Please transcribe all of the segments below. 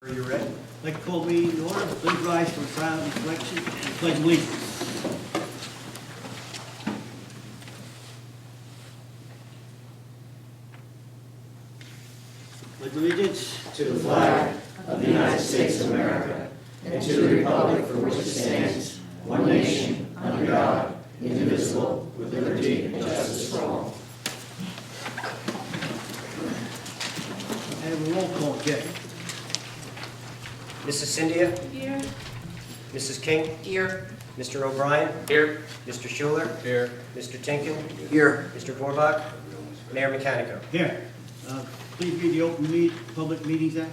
Are you ready? I'd like to call the meeting to order. Please rise for a silent reflection and pledge allegiance. Pledge allegiance to the flag of the United States of America and to the republic for which it stands, one nation, under God, indivisible, with liberty and justice for all. I have a roll call, Jay. Mrs. Cynthia? Here. Mrs. King? Here. Mr. O'Brien? Here. Mr. Schuler? Here. Mr. Tinkin? Here. Mr. Vorbach? Mayor Mechanico? Here. Please read the Public Meetings Act.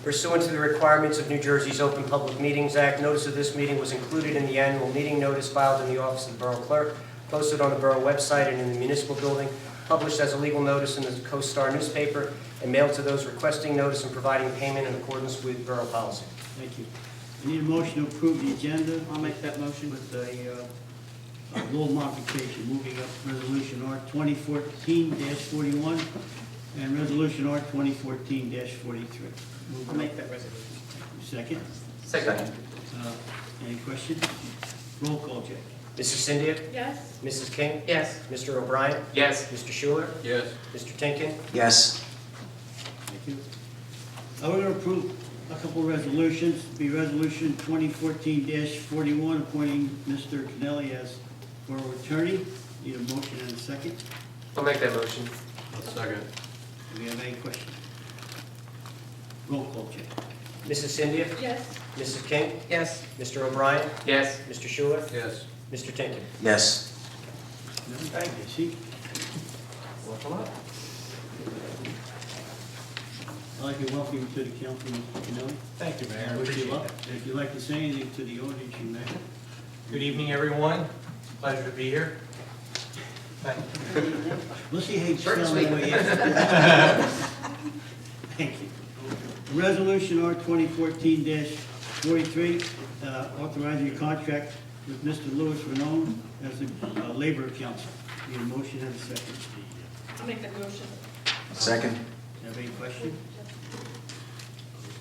Pursuant to the requirements of New Jersey's Open Public Meetings Act, notice of this meeting was included in the annual meeting notice filed in the office of the Borough Clerk, posted on the Borough website and in the municipal building, published as a legal notice in the Coast Star newspaper, and mailed to those requesting notice and providing payment in accordance with Borough policy. Thank you. I need a motion to approve the agenda. I'll make that motion with a little modification, moving up Resolution R 2014-41 and Resolution R 2014-43. I'll make that resolution. Second. Second. Any questions? Roll call, Jay. Mrs. Cynthia? Yes. Mrs. King? Yes. Mr. O'Brien? Yes. Mr. Schuler? Yes. Mr. Tinkin? Yes. Thank you. We're going to approve a couple of resolutions. Be Resolution 2014-41, appointing Mr. Kennelly as Borough Attorney. Need a motion and a second. I'll make that motion. Second. Do we have any questions? Roll call, Jay. Mrs. Cynthia? Yes. Mrs. King? Yes. Mr. O'Brien? Yes. Mr. Schuler? Yes. Mr. Tinkin? Yes. Thank you. See, Welcome up. I'd like to welcome you to the council, Mr. Kennelly. Thank you, Mayor. I Wish you appreciate luck. it. And if you'd like to say anything to the audience, you may. Good evening, everyone. Pleasure to be here. Thank you. We'll see how you Short and spell that sweet. way. Thank you. Resolution R 2014-43, authorizing a contract with Mr. Louis Renone as the labor counsel. Need a motion and a second. I'll make that motion. Second. Have any questions?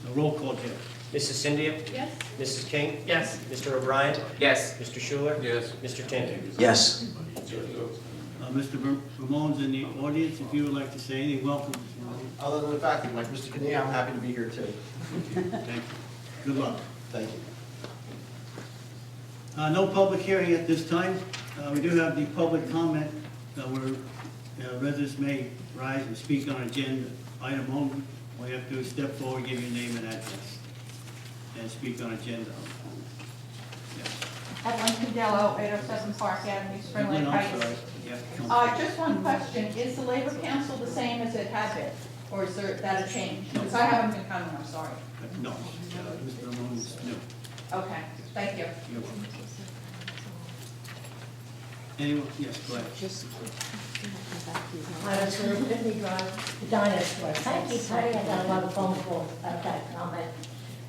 A roll call, Jeff. Mrs. Cynthia? Yes. Mrs. King? Yes. Mr. O'Brien? Yes. Mr. Schuler? Yes. Mr. Tinkin? Yes. Mr. Ramone's in the audience. If you would like to say anything, welcome. Mr. Ramone. Other than the fact that, like Mr. Kenney, I'm happy to be here too. Thank you. Good luck. Thank you. No public hearing at this time. We do have the public comment where residents may rise and speak on agenda item only. All you have to do is step forward, give your name and address, and speak on agenda. Yes. Evelyn Cadello, 807 Park Avenue, Spring Lake I'm Heights. sorry. Yeah, come. Just one question, is the labor council the same as it had been, or is that a change? Because I haven't been coming, I'm sorry. No, Mr. Ramone is new. Okay, thank you. You're welcome. Anyone? Yes, go ahead. I was going to Whitney Drive, the dinosaur. Thank you, Tony. I got a lot of phone calls about that comment.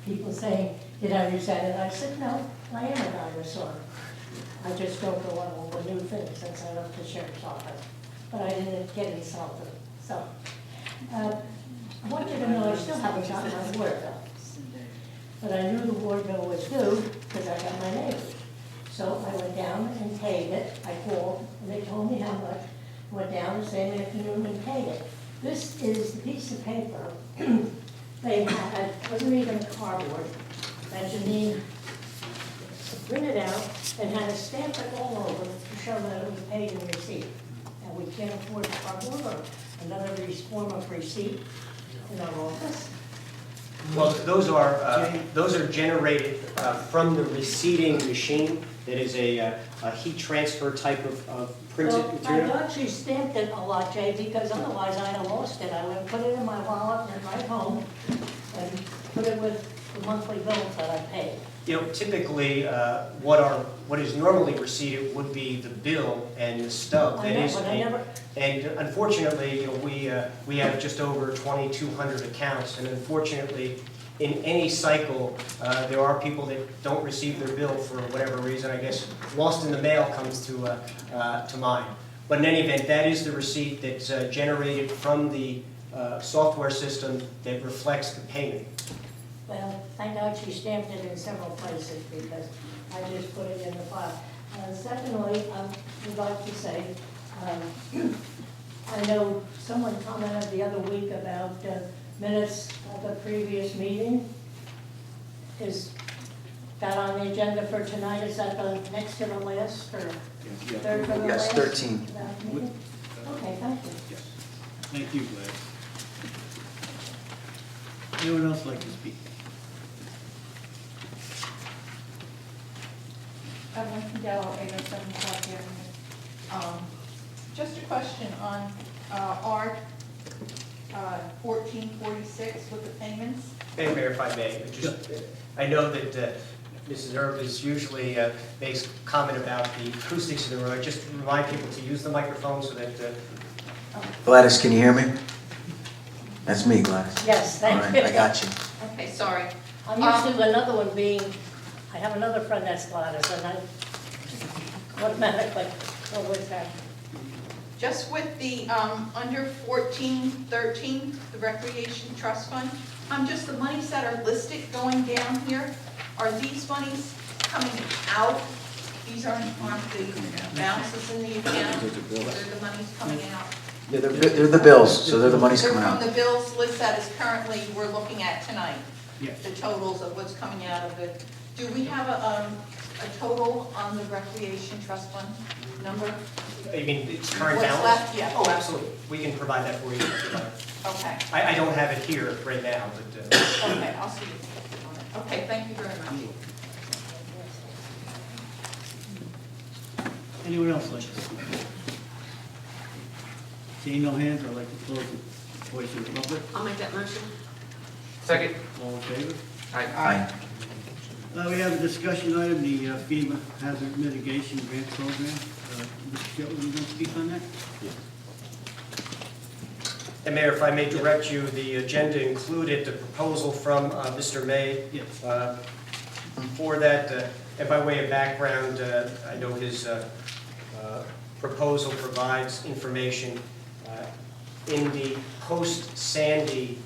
People saying, did I resent it? I said, no, I am a dinosaur. I just don't go on all the new things since I left the sheriff's office. But I didn't get insulted. So, I want you to know I still haven't gotten my water bill. But I knew the water bill was due because I got my neighbors. So I went down and paid it. I called, and they told me how much. Went down the same afternoon and paid it. This is the piece of paper they had, wasn't even cardboard, that Janine printed out and had to stamp it all over to show that it was paid in receipt. And we can't afford cardboard or another form of receipt in our office. Well, those are generated from the receiving machine. It is a heat transfer type of printed Well, material. I've actually stamped it a lot, Jay, because otherwise I'd have lost it. I would have put it in my wallet and right home and put it with the monthly bills that I paid. You know, typically, what is normally received would be the bill and the stub. I That know, is, but I never- and unfortunately, you know, we have just over 2,200 accounts, and unfortunately, in any cycle, there are people that don't receive their bill for whatever reason. I guess lost in the mail comes to mind. But in any event, that is the receipt that's generated from the software system that reflects the payment. Well, thank God she stamped it in several places because I just put it in the file. Secondly, I would like to say, I know someone commented the other week about minutes of the previous meeting. Is that on the agenda for tonight? Is that the next to the last or third from the last? Yes, 13. Okay, thank you. Yes. Thank you, Gladys. Anyone else like to speak? Evelyn Cadell, 807 Park Avenue. Just a question on R 1446 with the payments. Mayor, if I may, I know that Mrs. Erb is usually makes comment about the acoustics in the room. I just remind people to use the microphone so that Gladys, can you hear me? That's me, Gladys. Yes, All thank right, you. I got you. Okay, sorry. I'm used to another one being, I have another friend that's Gladys, and I automatically go with her. Just with the, under 1413, the Recreation Trust Fund, just the monies that are listed going down here, are these monies coming out? These aren't the balances in the account, or are the monies coming out? Yeah, they're the bills, so they're the money's They're coming from out. the bills list that is currently, we're looking at tonight, Yes. the totals of what's coming out of it. Do we have a total on the Recreation Trust Fund number? I mean, it's current What's balance. left? Yeah. Oh, absolutely. We can provide that for you if you like. Okay, I don't have it here right now, but okay, I'll see you. Okay, thank you very much. Anyone else like to speak? Seeing no hands, I'd like to close the voice of the public. I'll make that motion. Second. All in favor? Aye. We have a discussion item, the FEMA Hazard Mitigation Grant Program. Mr. Shelton, you going to speak on that? And Mayor, if I may direct you, the agenda included the proposal from Mr. May. Yes. For that, and by way of background, I know his proposal provides information in the post-Sandy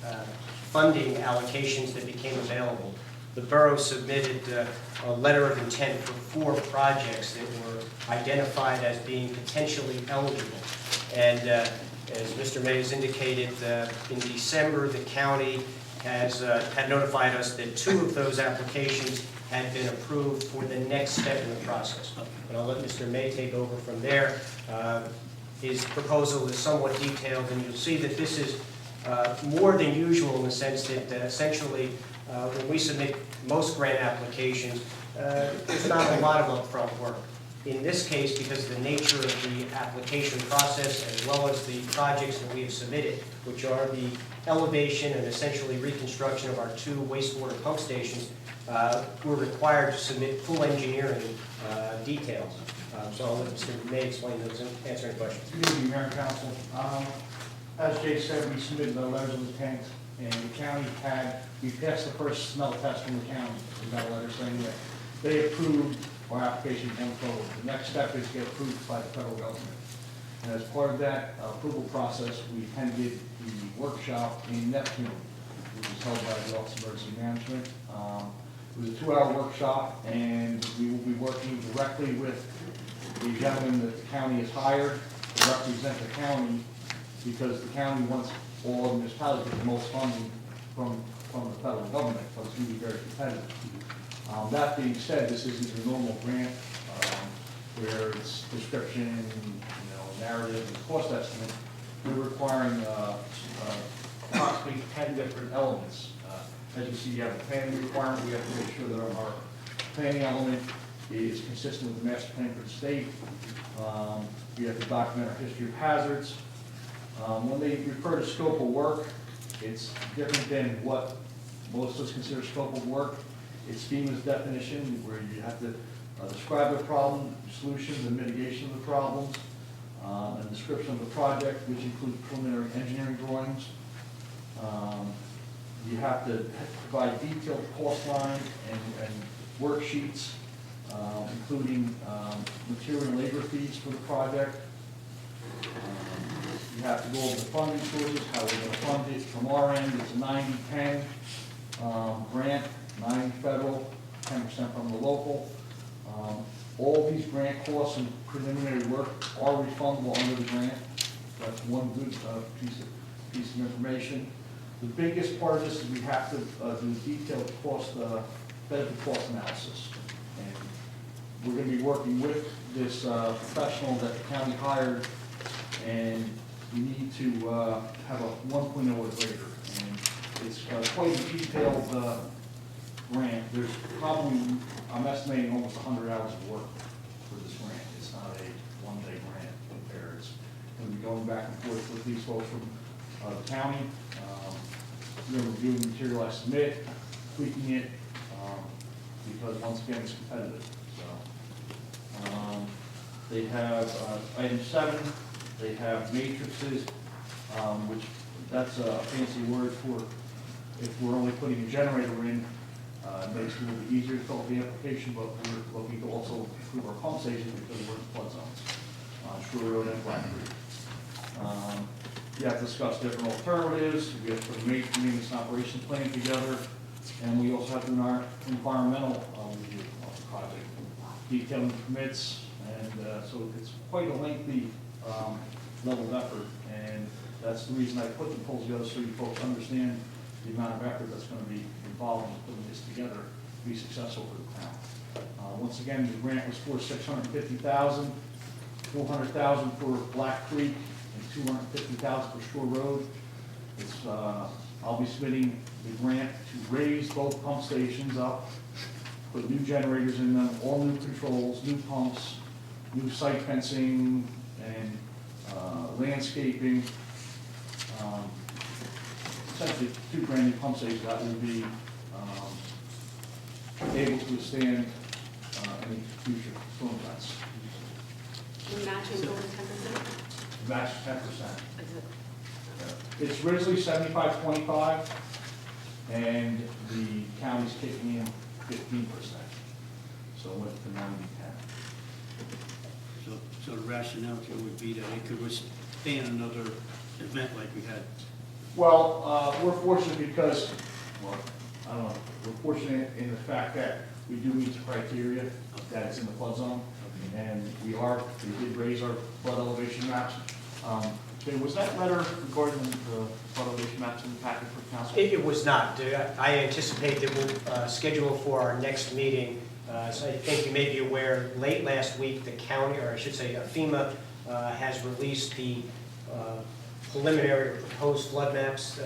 funding allocations that became available. The borough submitted a letter of intent for 4 projects that were identified as being potentially eligible. And as Mr. May has indicated, in December, the county has had notified us that 2 of those applications had been approved for the next step in the process. And I'll let Mr. May take over from there. His proposal is somewhat detailed, and you'll see that this is more than usual in the sense that essentially when we submit most grant applications, there's not a lot of upfront work. In this case, because of the nature of the application process as well as the projects that we have submitted, which are the elevation and essentially reconstruction of our 2 wastewater pump stations, we're required to submit full engineering details. So I'll let Mr. May explain those and answer any questions. Good evening, Mayor and Council. As Jay said, we submitted the letters of intent, and the county we passed the first smell test from the county. We got a letter saying that they approved our application going forward. The next step is to get approved by the federal government. And as part of that approval process, we attended the workshop in Neptune, which was held by the Office of Emergency Management. It was a 2-hour workshop, and we will be working directly with the gentleman that the county has hired to represent the county, because the county wants all the municipalities to get the most funding from the federal government, so it's going to be very competitive. That being said, this isn't your normal grant where it's description, narrative, and cost estimate. We're requiring approximately 10 different elements. As you see, you have a planning requirement. We have to make sure that our planning element is consistent with the master plan for the state. We have to document our history of hazards. When they refer to scope of work, it's different than what most of us consider scope of work. It's FEMA's definition, where you have to describe the problem, solutions, and mitigation of the problems, and description of the project, which includes preliminary engineering drawings. You have to provide detailed cost line and worksheets, including material and labor fees for the project. You have to go over the funding sources, how we're going to fund it. From our end, it's a 90-10 grant, 9 federal, 10% from the local. All these grant costs and preliminary work are refundable under the grant. That's one good piece of information. The biggest part of this is we have to do detailed cost, benefit cost analysis. And we're going to be working with this professional that the county hired, and we need to have a 1.0 or greater. And it's quite a detailed grant. There's probably, I'm estimating almost 100 hours of work for this grant. It's not a one-day grant compared. It's going to be going back and forth with these folks from the county. We're going to review the material I submit, tweaking it, because once again, it's competitive. So, they have item 7. They have matrices, which that's a fancy word for if we're only putting a generator in. It makes it a little bit easier to fill out the application, but we're looking to also improve our pump stations because we're in flood zones on Shore Road and Black Creek. We have to discuss different alternatives. We have to put a maintenance and operations plan together, and we also have to do our environmental review of the project, detailing permits, and so it's quite a lengthy level of effort, and that's the reason I put the polls together so you folks understand the amount of effort that's going to be involved in putting this together to be successful for the town. Once again, the grant was for $650,000, $400,000 for Black Creek, and $250,000 for Shore Road. It's, I'll be submitting the grant to raise both pump stations up, put new generators in them, all new controls, new pumps, new site fencing, and landscaping. Essentially 2 brand new pump stations that will be able to withstand any future storm events. Matching over 10%? Match 10%. It's originally 75-25, and the county's kicking in 15%. So it went to 90-10. So the rationale here would be that it could withstand another event like we had. Well, we're fortunate because, well, I don't know, we're fortunate in the fact that we do meet the criteria that it's in the flood zone, and we did raise our flood elevation maps. Okay, was that letter regarding the flood elevation maps in the packet for council? It was not. I anticipate that we'll schedule for our next meeting. So I think you may be aware, late last week, the county, or I should say FEMA, has released the preliminary or proposed flood maps,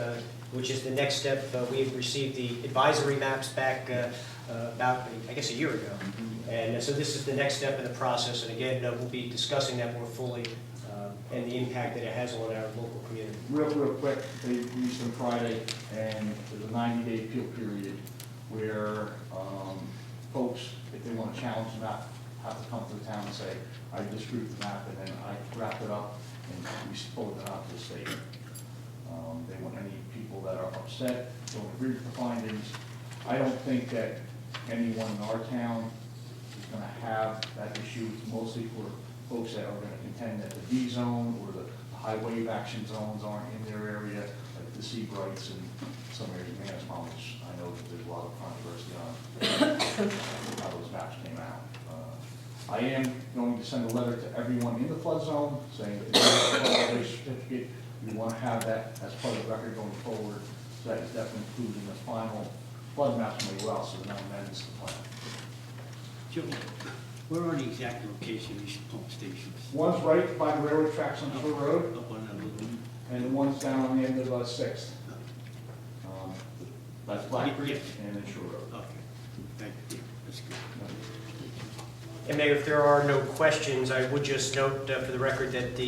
which is the next step. We have received the advisory maps back about, I guess, a year ago. And so this is the next step in the process. And again, we'll be discussing that more fully and the impact that it has on our local community. Real quick, they released on Friday, and there's a 90-day appeal period where folks, if they want to challenge the map, have to come to the town and say, I disagree with the map, and then I wrapped it up and we forward it out to the state. They want any people that are upset, don't agree with the findings. I don't think that anyone in our town is going to have that issue. It's mostly for folks that are going to contend that the D zone or the high wave action zones aren't in their area, like the Seabrights and some areas of Manasquan, which I know that there's a lot of controversy on how those maps came out. I am going to send a letter to everyone in the flood zone saying that if you have a flood elevation certificate, we want to have that as part of the record going forward. So that is definitely included in the final flood maps when they go out, so they're not amendments to the plan. Joe, where are the exact locations of these pump stations? One's right by the railroad tracks on Shore Road, Up on that little one? and the one's down on the end of 6th. That's Black Creek and then Shore Road. Okay, thank you, that's good. And Mayor, if there are no questions, I would just note for the record that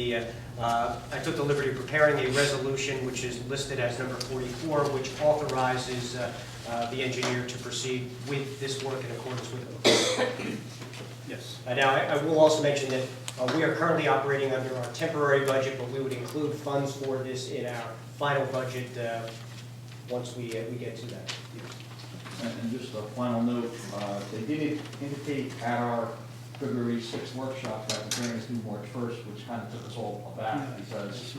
I took the liberty of preparing a resolution which is listed as number 44, which authorizes the engineer to proceed with this work in accordance with the Yes. Now, I will also mention that we are currently operating under our temporary budget, but we would include funds for this in our final budget once we get to that. And just a final note, they did indicate at our February 6th workshop that the hearing is due March 1st, which kind of took us all aback because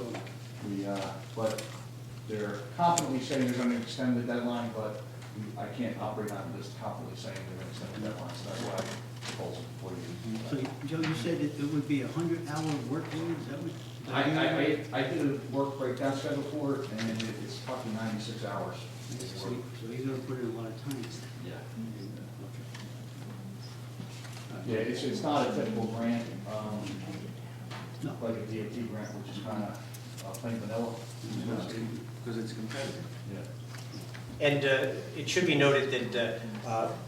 but they're confidently saying they're going to extend the deadline, but I can't operate on this confidently saying they're gonna send a deadline, so that's why I proposed it for you. So, Joe, you said that it would be a 100-hour workload, is that what? I did a work breakdown schedule for it, and it's fucking 96 hours. So he's gonna put in a lot of time. Yeah. Okay. Yeah, it's not a typical grant, No. like a DOT grant, which is kind of plain vanilla. Because it's competitive. Yeah. And it should be noted that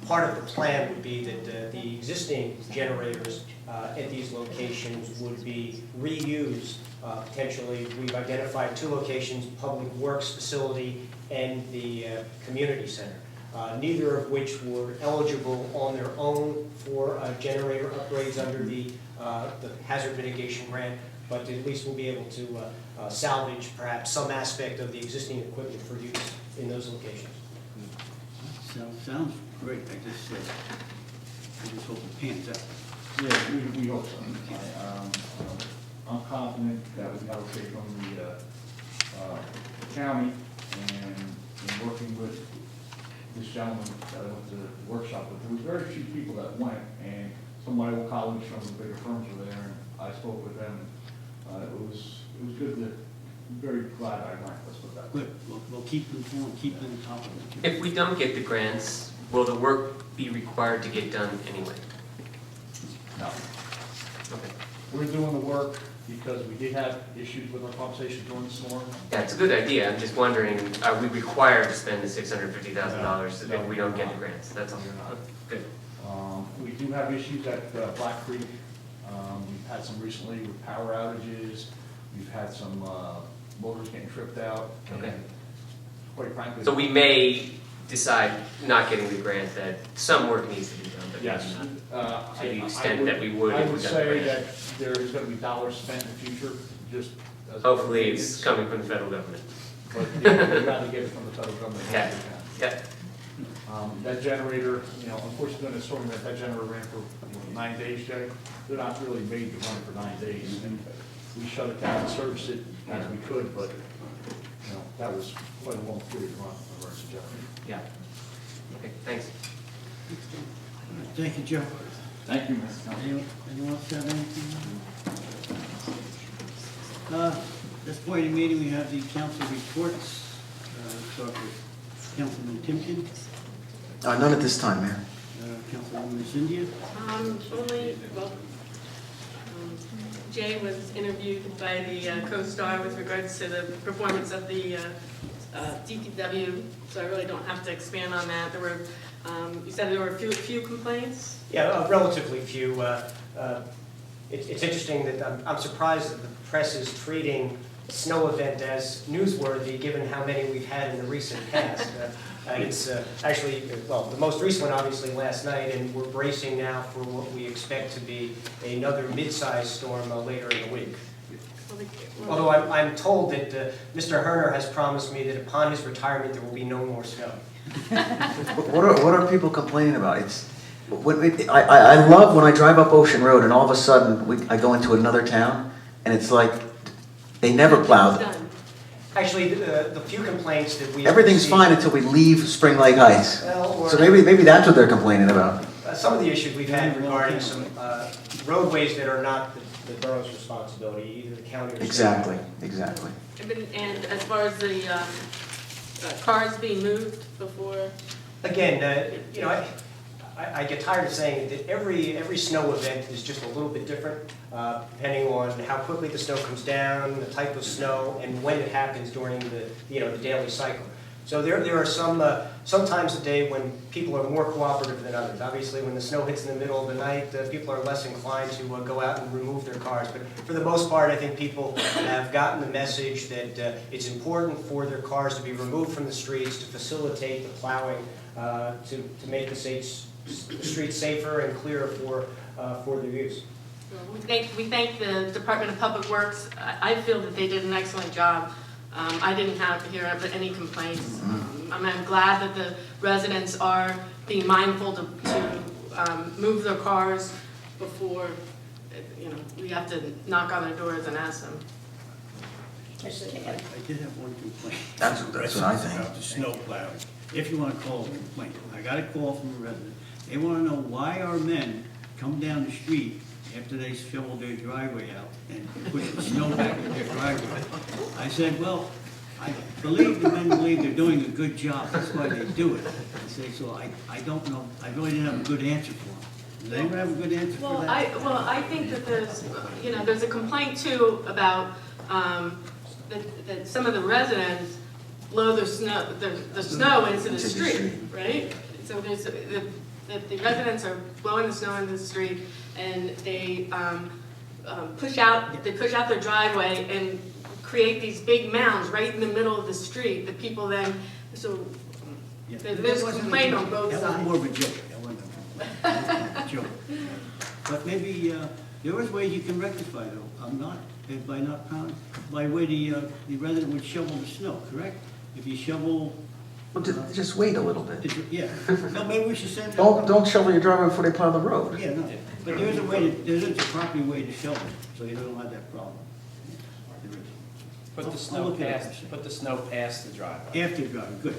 part of the plan would be that the existing generators at these locations would be reused. Potentially, we've identified 2 locations, Public Works Facility and the Community Center, neither of which were eligible on their own for generator upgrades under the hazard mitigation grant, but at least we'll be able to salvage perhaps some aspect of the existing equipment for use in those locations. Sounds great, I just hope it pans out. Yeah, we hope so. I'm confident that we got okay from the county, and in working with this gentleman that I went to the workshop with, there was very few people that went, and some of my old colleagues from the bigger firms were there, and I spoke with them. It was good to, very glad I went, let's put it that way. Good, we'll keep them informed, keep them on top of it. If we don't get the grants, will the work be required to get done anyway? No. Okay. We're doing the work because we did have issues with our pump station during the storm. Yeah, it's a good idea. I'm just wondering, are we required to spend the $650,000 No, if we don't get the we're not. grants? That's all. We're not. Good. We do have issues at Black Creek. We've had some recently with power outages. We've had some motors getting tripped out. and Okay. Quite frankly. So we may decide, not getting the grant, that some work needs to be done, but Yes. maybe not. To the I extent that we would I if we would got the say grant. that there is going to be dollars spent in the future, just. as- Hopefully it's coming from the federal government. But yeah, we'd rather get it from the federal government. if Yeah. we can. Yeah. That generator, unfortunately, during the storm, that generator ran for 9 days, Jay. They're not really made to run it for 9 days. And we shut it down and serviced it as we could, but, that was quite a long period of run of emergency generator. Yeah. Okay, thanks. Thank you, Joe. Thank you, Mr. Councilman. Anyone else have anything? This point in the meeting, we have the council reports. Start with Councilman Timken, None at this time, Mayor. Councilwoman Cindia. Jay was interviewed by the co-star with regards to the performance of the DPW, so I really don't have to expand on that. There were, you said there were a few complaints? Yeah, relatively few. It's interesting that I'm surprised that the press is treating a snow event as newsworthy, given how many we've had in the recent past. It's actually, well, the most recent one obviously last night, and we're bracing now for what we expect to be another mid-sized storm later in the week. Although I'm told that Mr. Herner has promised me that upon his retirement, there will be no more snow. What are people complaining about? I love when I drive up Ocean Road and all of a sudden I go into another town and it's like they never plowed. Done. Actually, the few complaints that we Everything's received- fine until we leave Spring Lake Ice. Well, or- So maybe that's what they're complaining about. Some of the issues we've had regarding some roadways that are not the borough's responsibility, either the county or state. Exactly. And as far as the cars being moved before, Again, I get tired of saying that every snow event is just a little bit different, depending on how quickly the snow comes down, the type of snow, and when it happens during the daily cycle. So there are some times of day when people are more cooperative than others. Obviously, when the snow hits in the middle of the night, people are less inclined to go out and remove their cars. But for the most part, I think people have gotten the message that it's important for their cars to be removed from the streets to facilitate the plowing, to make the streets safer and clearer for their use. we thank the Department of Public Works. I feel that they did an excellent job. I didn't hear any complaints. I'm glad that the residents are being mindful to move their cars before, we have to knock on their doors and ask them. Just I kidding. did have one complaint. That's what I think. About the snow plowing, if you want to call it a complaint. I got a call from a resident. They want to know why our men come down the street after they shovel their driveway out and push the snow back in their driveway. I said, well, I believe the men believe they're doing a good job, that's why they do it. I say, so I don't know, I really didn't have a good answer for them. Does anyone have a good answer for Well, that? I think that there's, there's a complaint too about, that some of the residents blow the snow into the street, right? So there's, the residents are blowing the snow into the street, and they push out their driveway and create these big mounds right in the middle of the street. The people then, so Yeah. there's a complaint on both That was sides. more of a joke, that wasn't a joke. But maybe, there was ways you can rectify though, by not pounding, by way the resident would shovel the snow, correct? If you shovel, Well, just wait a little bit. yeah, no, maybe we should send. Don't shovel your driveway before they plow the road. Yeah, no, but there's a way, there's a proper way to shovel, so you don't have that problem. There is. Put I'll the snow look at it. past the driveway. After driving, good.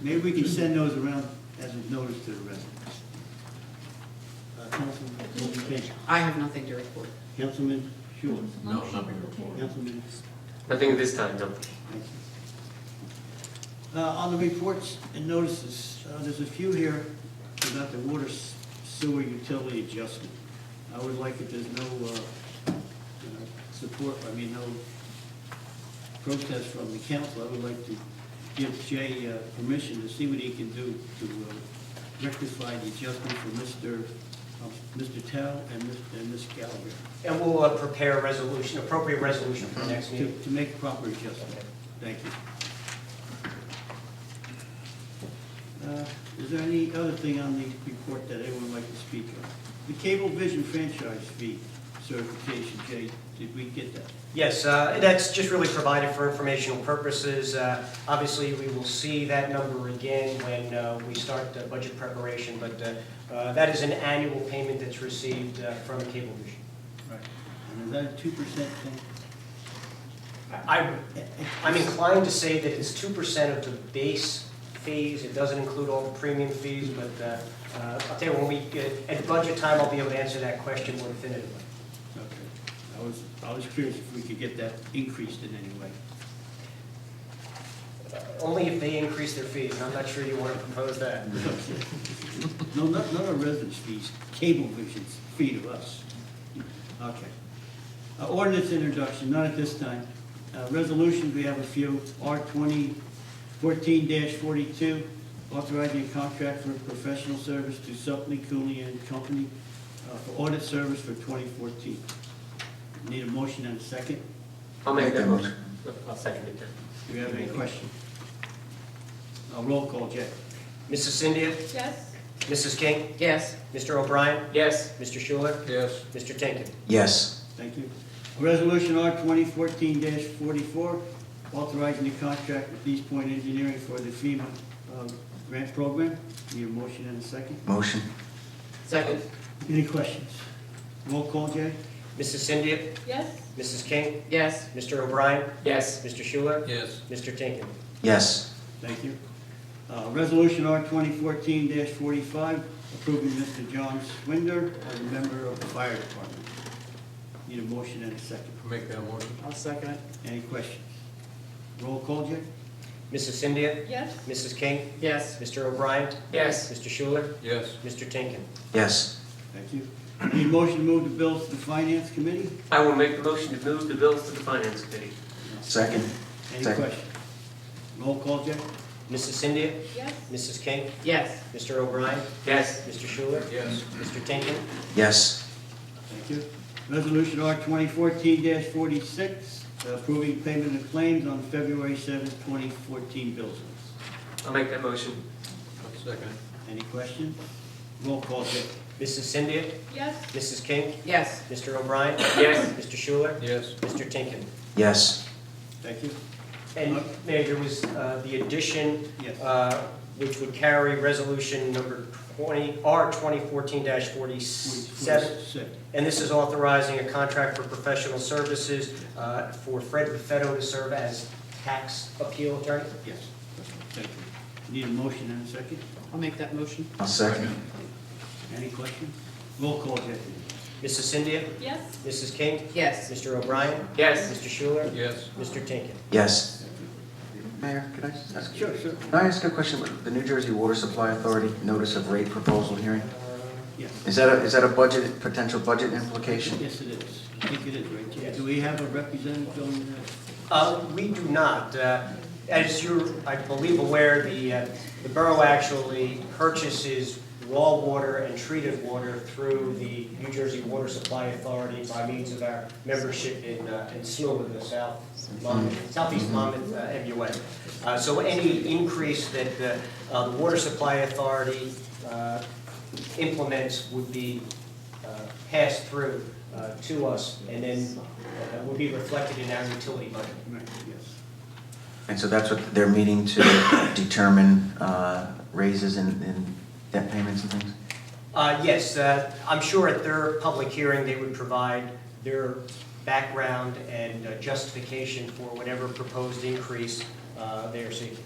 Maybe we can send those around as a notice to the residents. Councilman Page, I have nothing to report. Councilman Schuler, No, nothing to report. Councilman, Nothing at this time, no. thank you. On the reports and notices, there's a few here about the water sewer utility adjustment. I would like if there's no support, no protest from the council, I would like to give Jay permission to see what he can do to rectify the adjustment for Mr. Tao and Ms. Gallagher. And we'll prepare a resolution, appropriate resolution for the next meeting. To make proper adjustment. Thank you. Is there any other thing on the report that anyone would like to speak of? The Cable Vision franchise fee certification, Jay, did we get that? Yes, that's just really provided for informational purposes. Obviously, we will see that number again when we start budget preparation, but that is an annual payment that's received from Cablevision. Right. And is that a 2% thing? I'm inclined to say that it's 2% of the base fees. It doesn't include all the premium fees, but I'll tell you, when we get, at budget time, I'll be able to answer that question more definitively. Okay. I was curious if we could get that increased in any way. Only if they increase their fees, and I'm not sure you want to propose that. No, not our residents' fees, Cablevision's fee to us. Okay. Ordinance introduction, not at this time. Resolutions, we have a few. R 2014-42, authorizing a contract for professional service to Suppley, Cooley and Company for audit service for 2014. Need a motion and a second? I'll make that motion. I'll second it then. Do you have any questions? Roll call, Jay. Mrs. Cynthia? Yes? Mrs. King? Yes. Mr. O'Brien? Yes. Mr. Schuler? Yes. Mr. Tinkin? Yes. Thank you. Resolution R 2014-44, authorizing the contract with East Point Engineering for the FEMA grant program. Need a motion and a second? Motion. Second. Any questions? Roll call, Jay? Mrs. Cynthia? Yes? Mrs. King? Yes. Mr. O'Brien? Yes. Mr. Schuler? Yes. Mr. Tinkin? Yes. Thank you. Resolution R 2014-45, approving Mr. John Swinder as a member of the fire department. Need a motion and a second. Make that motion. I'll second it. Any questions? Roll call, Jay? Mrs. Cynthia? Yes? Mrs. King? Yes. Mr. O'Brien? Yes. Mr. Schuler? Yes. Mr. Tinkin? Yes. Thank you. Need a motion to move the bills to the finance committee? I will make the motion to move the bills to the finance committee. Second. Any Second. questions? Roll call, Jay? Mrs. Cynthia? Yes? Mrs. King? Yes. Mr. O'Brien? Yes. Mr. Schuler? Yes. Mr. Tinkin? Yes. Thank you. Resolution R 2014-46, approving payment of claims on February 7th, 2014 bills list. I'll make that motion. Second. Any questions? Roll call, Jay. Mrs. Cynthia? Yes? Mrs. King? Yes. Mr. O'Brien? Yes. Mr. Schuler? Yes. Mr. Tinkin? Yes. Thank you. And Mayor, there was the addition Yes. which would carry resolution number R 2014-47. Second. And this is authorizing a contract for professional services for Fred Buffetto to serve as tax appeal attorney. Yes. Thank you. Need a motion and a second? I'll make that motion. I'll second. Any questions? Roll call, Jackie. Mrs. Cynthia? Yes? Mrs. King? Yes. Mr. O'Brien? Yes. Mr. Schuler? Yes. Mr. Tinkin? Yes. Mayor, could I just ask? Sure. Can I ask a question? The New Jersey Water Supply Authority notice of rate proposal hearing? Yes. Is that a budget, potential budget implication? Yes, it is. I think it is, right, Jay? Do we have a representative going there? We do not. As you're, I believe, aware, the borough actually purchases raw water and treated water through the New Jersey Water Supply Authority by means of our membership in SLH in the Southeast Monmouth MUA. So any increase that the Water Supply Authority implements would be passed through to us and then would be reflected in our utility budget. Right, yes. And so that's what they're meeting to determine raises in debt payments and things? Yes, I'm sure at their public hearing, they would provide their background and justification for whatever proposed increase they are seeking.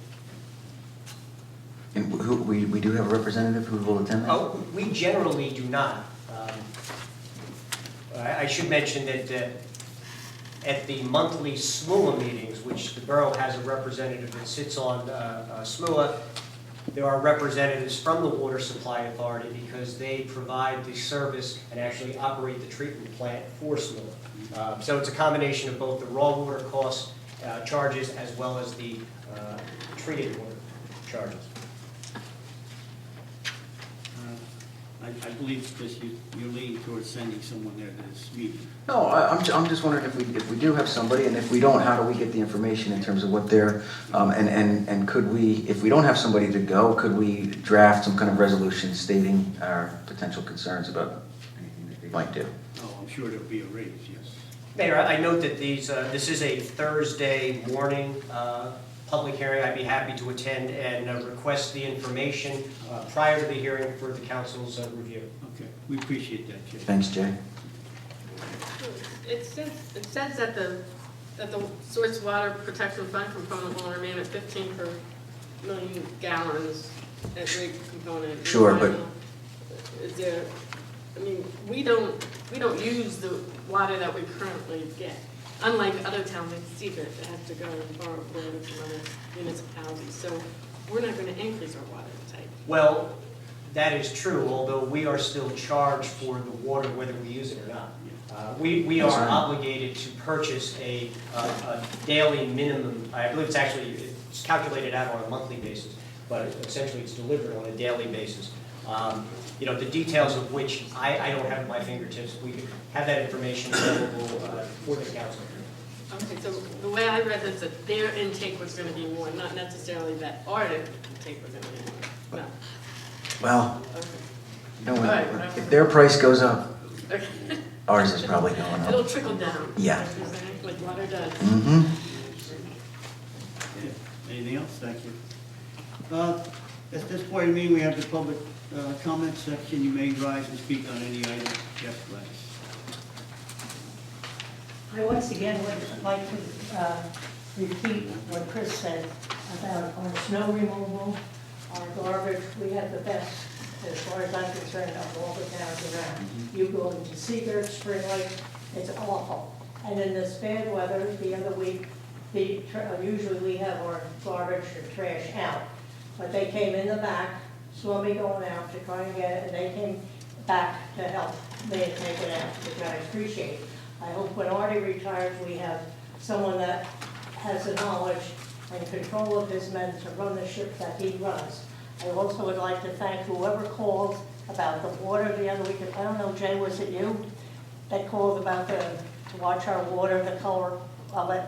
And we do have a representative who will attend that? Oh, we generally do not. I should mention that at the monthly SMUA meetings, which the borough has a representative that sits on SMUA, there are representatives from the Water Supply Authority because they provide the service and actually operate the treatment plant for SMUA. So it's a combination of both the raw water costs, charges, as well as the treated water charges. I believe because you're leaning towards sending someone there to this meeting. No, I'm just wondering if we do have somebody, and if we don't, how do we get the information in terms of what they're, and could we, if we don't have somebody to go, could we draft some kind of resolution stating our potential concerns about anything that they might do? Oh, I'm sure there'll be a raise, yes. Mayor, I note that this is a Thursday morning public hearing. I'd be happy to attend and request the information prior to the hearing for the council's review. Okay, we appreciate that, Jay. Thanks, Jay. It says that the source water protection fund component will remain at 15 per million gallons at rate component. Sure, but- Is there, I mean, we don't use the water that we currently get. Unlike other towns like Seabrook that has to go and borrow water from other municipalities. So we're not going to increase our water intake. Well, that is true, although we are still charged for the water whether we use it or not. We That's are right. obligated to purchase a daily minimum, I believe it's calculated out on a monthly basis, but essentially it's delivered on a daily basis. The details of which I don't have at my fingertips. We could have that information available for the council. Okay, so the way I read this, that their intake was going to be more, not necessarily that our intake was going to be more. No. Well, Okay. no, All right, if their price goes up, Okay. ours is probably going It'll up. trickle down. Yeah. Like water does. Mm-hmm. Anything else? Thank you. At this point in the meeting, we have the public comment section. You may rise and speak on any item. Yes, Gladys. I once again would like to repeat what Chris said about our snow removal, our garbage. We have the best, as far as I'm concerned, of all the towns around. You go into Seabrook, Spring Lake, it's awful. And in this bad weather, the other week, usually we have our garbage or trash out. But they came in the back, saw me going out to try and get it, and they came back to help me take it out, which I appreciate. I hope when Artie retires, we have someone that has the knowledge and control of his men to run the ship that he runs. I also would like to thank whoever called about the water the other week. I don't know, Jay, was it you that called about to watch our water, the color of it?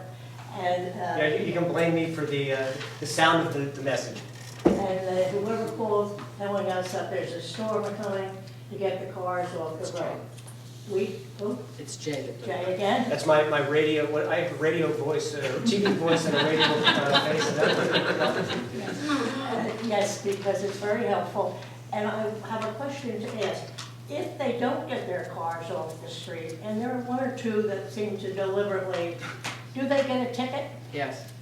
And Yeah, you can blame me for the sound of the message. and whoever called telling us that there's a storm coming to get the cars off the road. Who? It's Jay. Jay again? That's my radio, I have a radio voice, TV voice and a radio face. Yes, because it's very helpful. And I have a question to ask. If they don't get their cars off the street, and there are one or two that seem to deliberately, do they get a ticket? Yes,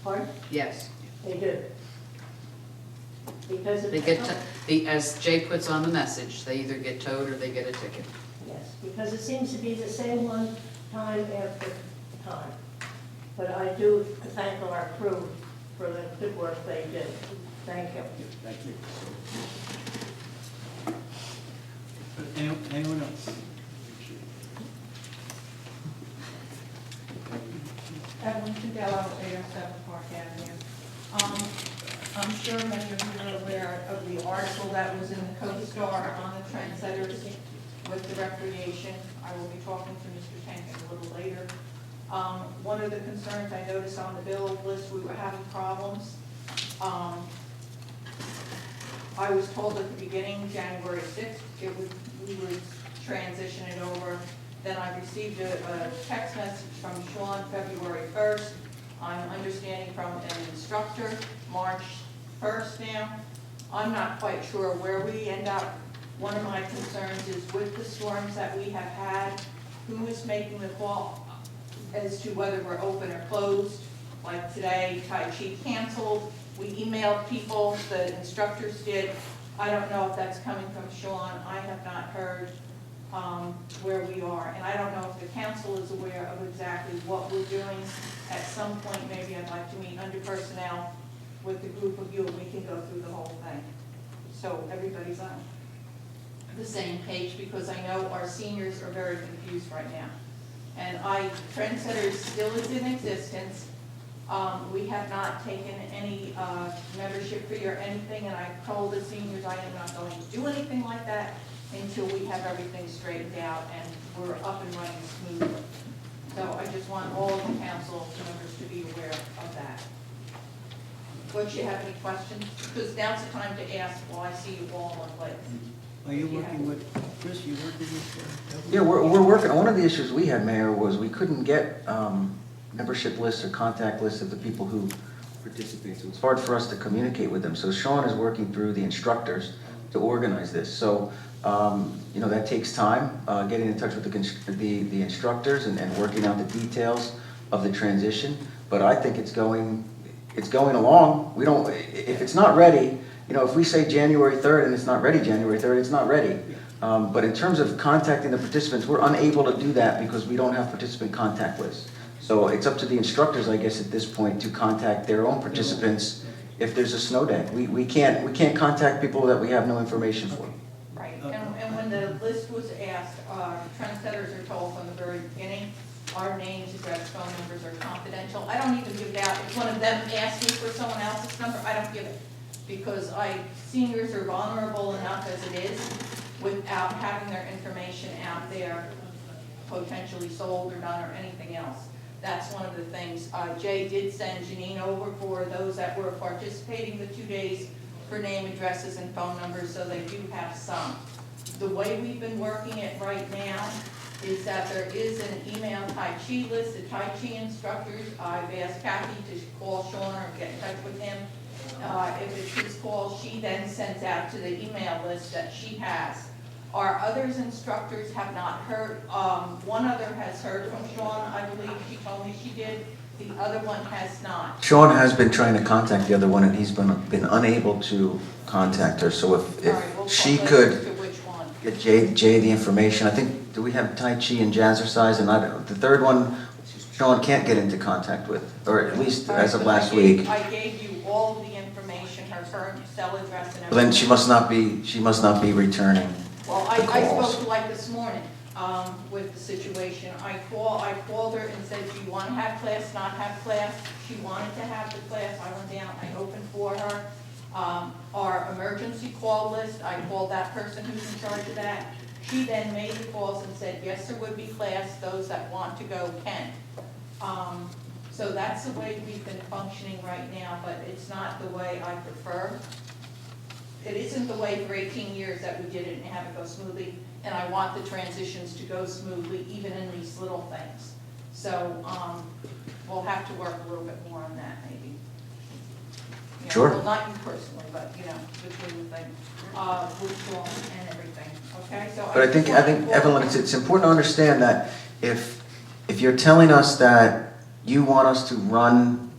Pardon? yes. They do. Because They get, as Jay puts on the message, they either get towed or they get a ticket. Yes, because it seems to be the same one time after time. But I do thank our crew for the good work they do. Thank you. Thank you. Anyone else? Evelyn Trudelo, 807 Park Avenue. I'm sure many of you are aware of the article that was in the Co-Star on the trendsetters with the recreation. I will be talking to Mr. Tankin a little later. One of the concerns I noticed on the bill list, we were having problems. I was told at the beginning, January 6th, we would transition it over. Then I received a text message from Sean February 1st. I'm understanding from an instructor, March 1st now. I'm not quite sure where we end up. One of my concerns is with the storms that we have had, who is making the call as to whether we're open or closed. Like today, Tai Chi canceled. We emailed people, the instructors did. I don't know if that's coming from Sean. I have not heard where we are. And I don't know if the council is aware of exactly what we're doing. At some point, maybe I'd like to meet under personnel with the group of you and we can go through the whole thing. So everybody's on the same page, because I know our seniors are very confused right now. And Trendsetters still is in existence. We have not taken any membership fee or anything, and I've told the seniors I am not going to do anything like that until we have everything straightened out and we're up and running smoothly. So I just want all of the council members to be aware of that. Would you have any questions? Because now's the time to ask while I see you all in one place. Are you working with, Chris, you working with? Yeah, we're working, one of the issues we had, Mayor, was we couldn't get membership lists or contact lists of the people who participate. So it's hard for us to communicate with them. So Sean is working through the instructors to organize this. So, that takes time, getting in touch with the instructors and working out the details of the transition. But I think it's going along. We don't, if it's not ready, if we say January 3rd and it's not ready January 3rd, it's not ready. But in terms of contacting the participants, we're unable to do that because we don't have participant contact lists. So it's up to the instructors, I guess, at this point to contact their own participants if there's a snow day. We can't contact people that we have no information for. Right, and when the list was asked, Trendsetters are told from the very beginning, our names, address, phone numbers are confidential. I don't even give it out. If one of them asks me for someone else's number, I don't give it. Because seniors are vulnerable enough as it is without having their information out there potentially sold or done or anything else. That's one of the things. Jay did send Janine over for those that were participating the 2 days for name, addresses, and phone numbers, so they do have some. The way we've been working it right now is that there is an email Tai Chi list, the Tai Chi instructors. I've asked Kathy to call Sean or get in touch with him. If it's his call, she then sends out to the email list that she has. Our others instructors have not heard. One other has heard from Sean, I believe she told me she did. The other one has not. Sean has been trying to contact the other one, and he's been unable to contact her. So All right, we'll if she call could to which one. get Jay the information, I think, do we have Tai Chi and Jazzercise? And the third one, Sean can't get into contact with, or at least as of last week. I gave you all of the information, her current cell address and everything. Then she must not be returning. Well, the I calls. spoke to like this morning with the situation. I called her and said, do you want to have class, not have class? She wanted to have the class. I went down, I opened for her. Our emergency call list, I called that person who's in charge of that. She then made the calls and said, yes, there would be class. Those that want to go can. So that's the way we've been functioning right now, but it's not the way I prefer. it isn't the way for 18 years that we did it and have it go smoothly, and I want the transitions to go smoothly, even in these little things. So, we'll have to work a little bit more on that, maybe. You know, Sure. Well, not you personally, but, you know, between the thing, with Dawn and everything, okay? So But I think, Evelyn, it's important to understand that if you're telling us that you want us to run,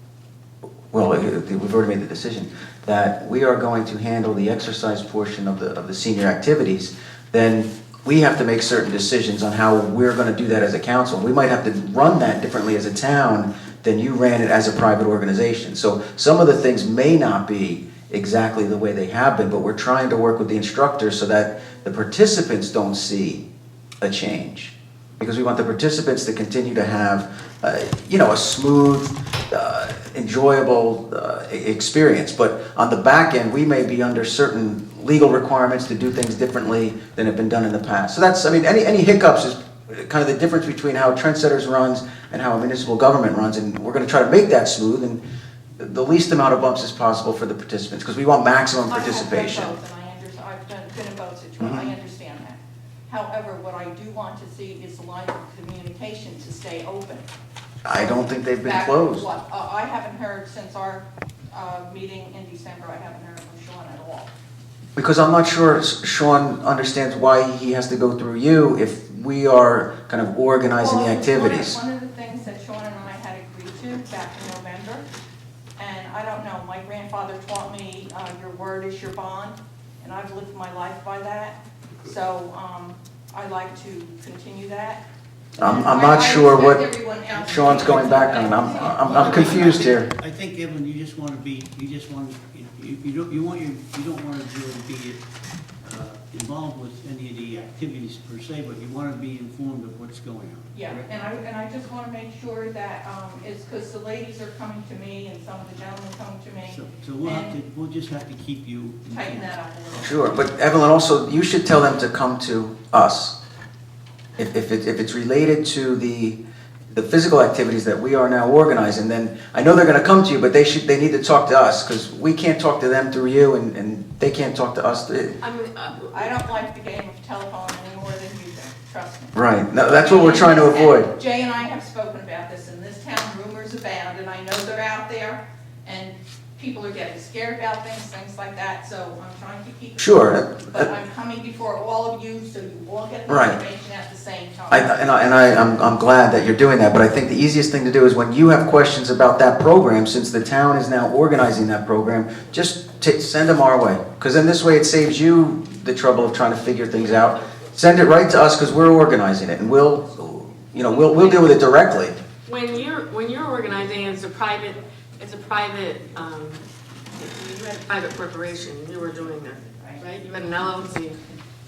well, we've already made the decision, that we are going to handle the exercise portion of the senior activities, then we have to make certain decisions on how we're going to do that as a council. We might have to run that differently as a town than you ran it as a private organization. So some of the things may not be exactly the way they have been, but we're trying to work with the instructors so that the participants don't see a change. Because we want the participants to continue to have, a smooth, enjoyable experience. But on the back end, we may be under certain legal requirements to do things differently than have been done in the past. So that's, any hiccups is kind of the difference between how Trendsetters runs and how a municipal government runs. And we're going to try to make that smooth and the least amount of bumps as possible for the participants, because we want maximum participation. I have done both, and I understand, been in both situations, I understand that. However, what I do want to see is the line of communication to stay open. I don't think they've been Back- closed. what, I haven't heard since our meeting in December, I haven't heard from Sean at all. Because I'm not sure Sean understands why he has to go through you if we are kind of organizing the Well, activities. One of the things that Sean and I had agreed to back in November, and I don't know, my grandfather taught me, your word is your bond, and I've lived my life by that. So, I like to continue that. I'm And not I sure what expect everyone else to Sean's do going it. back on. I'm confused here. I think, Evan, you just want to be, you don't want to really be involved with any of the activities per se, but you want to be informed of what's going on. Yeah, and I just want to make sure that, it's because the ladies are coming to me and some of the gentlemen come to me. So we'll just have to keep you Tighten informed. that up a little. Sure, but Evelyn, also, you should tell them to come to us. If it's related to the physical activities that we are now organizing, then I know they're gonna come to you, but they need to talk to us, because we can't talk to them through you, and they can't talk to us. I don't like the game of telephone any more than you do, trust me. Right, no, that's what we're trying to avoid. Jay and I have spoken about this. In this town, rumors abound, and I know they're out there, and people are getting scared about things like that, so I'm trying to keep it. Sure. But I'm coming before all of you, so you all get the Right. information at the same time. I'm glad that you're doing that, but I think the easiest thing to do is when you have questions about that program, since the town is now organizing that program, just send them our way. Because then this way it saves you the trouble of trying to figure things out. Send it right to us, because we're organizing it, and we'll deal with it directly. When you're organizing, it's a private, you had a private corporation, you were doing that, right? You had an LLC.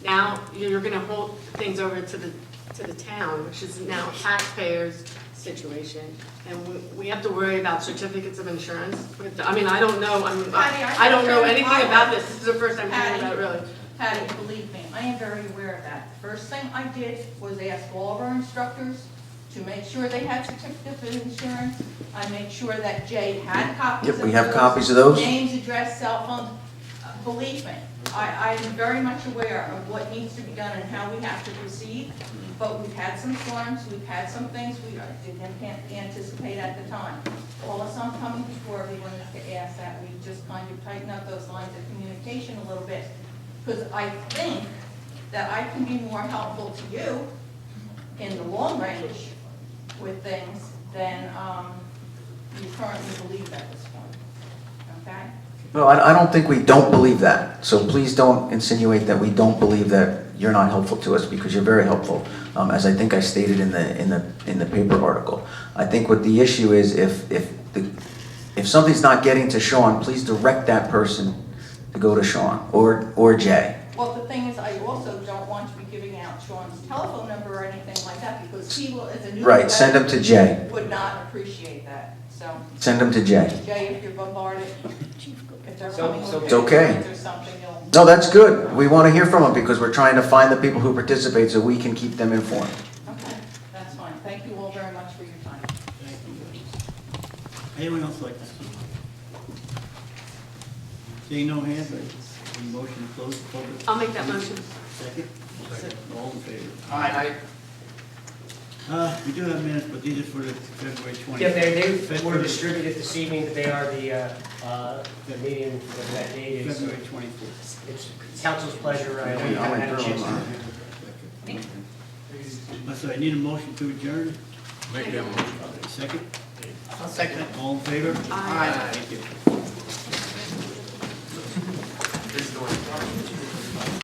Now, you're gonna hold things over to the town, which is now taxpayers' situation. And we have to worry about certificates of insurance. I don't know, I don't know anything about this. This is the first time hearing about it, really. Patty, believe me, I am very aware of that. The first thing I did was ask all of our instructors to make sure they had certificates of insurance. I made sure that Jay had copies of Yep, those. we have copies of those. Names, address, cell phones. Believe me, I am very much aware of what needs to be done and how we have to proceed. But we've had some storms, we've had some things we didn't anticipate at the time. All of us, I'm coming before everyone to ask that we just kind of tighten up those lines of communication a little bit. Because I think that I can be more helpful to you in the long range with things than you currently believe at this point, okay? No, I don't think we don't believe that. So please don't insinuate that we don't believe that you're not helpful to us, because you're very helpful, as I think I stated in the paper article. I think what the issue is, if something's not getting to Sean, please direct that person to go to Sean or Jay. Well, the thing is, I also don't want to be giving out Sean's telephone number or anything like that, because he will, as a new Right, send them to Jay. would not appreciate that, so. Send them to Jay. Jay, if you're bombarded, if they're So- coming so- with It's okay. or something, you'll. No, that's good. We want to hear from them, because we're trying to find the people who participate so we can keep them informed. Okay, that's fine. Thank you all very much for your time. Anyone else like that? Seeing no hands raised. Any motion to close the public? I'll make that motion. Second? Second. All in favor? Aye. We do have minutes, but these are for the February 20th. Yeah, they were distributed this evening, but they are the meeting for that date is, February 24th. it's council's pleasure, I know you haven't had a chance to review. So I need a motion to adjourn. Make that motion. Second? I'll second it. All in favor? Aye. Thank you.